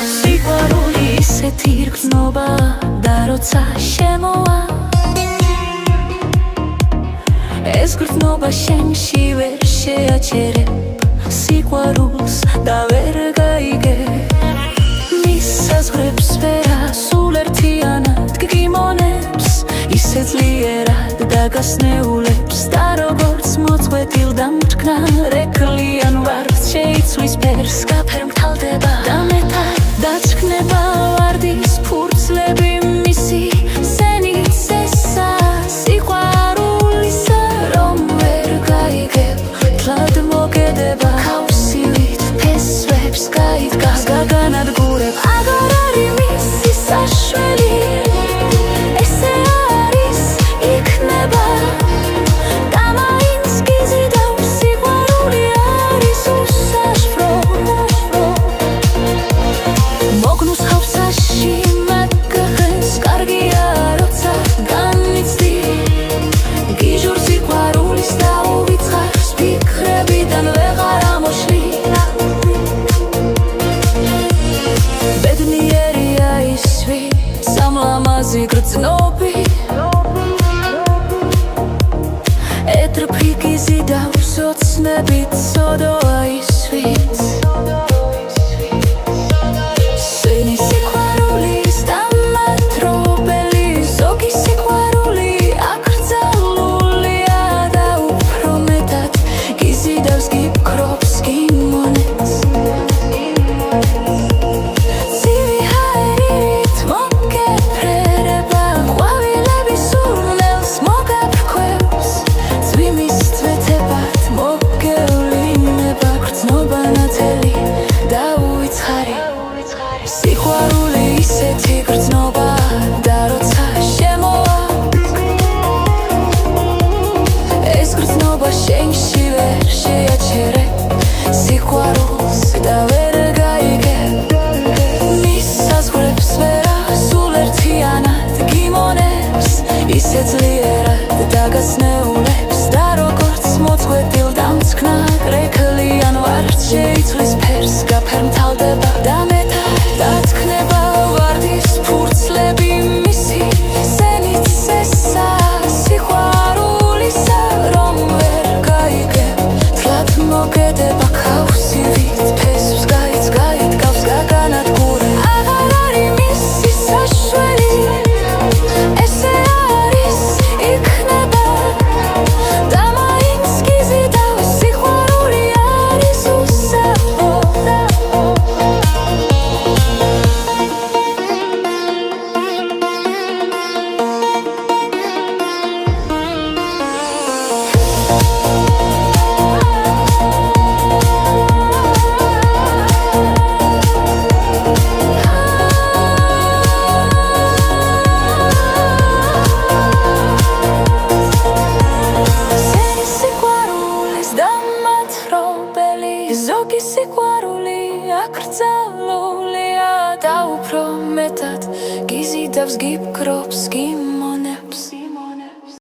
სიყვარული ისეთი რგზნობა და როცა შემოვა ეს გრძნობა შენში ვერ შეაჩერებ სიყვარულს და ვერ გაიგებ მის საზღვრებს ვერა სულ ერთიანად გგიმონებს ისე ძლიერად დაგასნეულებს და როგორც მოწყვეტილ და მტკნარ რეკლიან ვარდს შეიცვლის ფერს გაფერმთავდება და მეტად დაჩქნება ვარდის ფურცლები მისი სენით ესა სიყვარულისა რომ ვერ გაიგებ თლად მოგედება ქაუსივით ფესვებს გაიდგას გაგანადგურებ აღარ არის მისი საშველი ესე არის იქნება და მაინც გიზიდავს სიყვარული არის უსაშფრო მოგნუს ხავსაში მაგღენს კარგია როცა განიცდი გიჟურ სიყვარულის და უვიწყარს ფიქრებიდან ვეღარ ამოშლი ბედნიერია ისვი სამლამაზი გრძნობი ეთრფი გიზიდავს ოცნებით სოდოა ისვით სენი სიყვარულის დამათრობელი ზოგი სიყვარული აკრძალულია და უფრო მეტად გიზიდავს გიფქრობს გიმონებს ცივი ჰაერით მოგეფრერება ყვავილები სურნელს მოგაფრქვევს წვიმის წვეთებად მოგევლინება გრძნობა ნათელი და უიცხარი სიყვარული ისეთი გრძნობა და როცა შემოვა ეს გრძნობა შენში ვერ შეაჩერებ სიყვარულს და ვერ გაიგებ მის საზღვრებს ვერა სულ ერთიანად გიმონებს ისე ძლიერად დაგასნეულებს და როგორც მოწყვეტილ და მტკნარ რეკლიან ვარდს შეიცვლის ფერს გაფერმთავდება და მეტად დათქნება ვარდის ფურცლები მისი სენით ესა სიყვარულისა რომ ვერ გაიგებ თლად მოგედება ქაუსივით ფესვს გაიდგავს გაგანადგურებ აღარ არის მისი საშველი ესე არის იქნება და მაინც გიზიდავს სიყვარული არის უსაფრო სენი სიყვარულის დამათრობელი ზოგი სიყვარული აკრძალულია და უფრო მეტად გიზიდავს გიფქრობს გიმონებს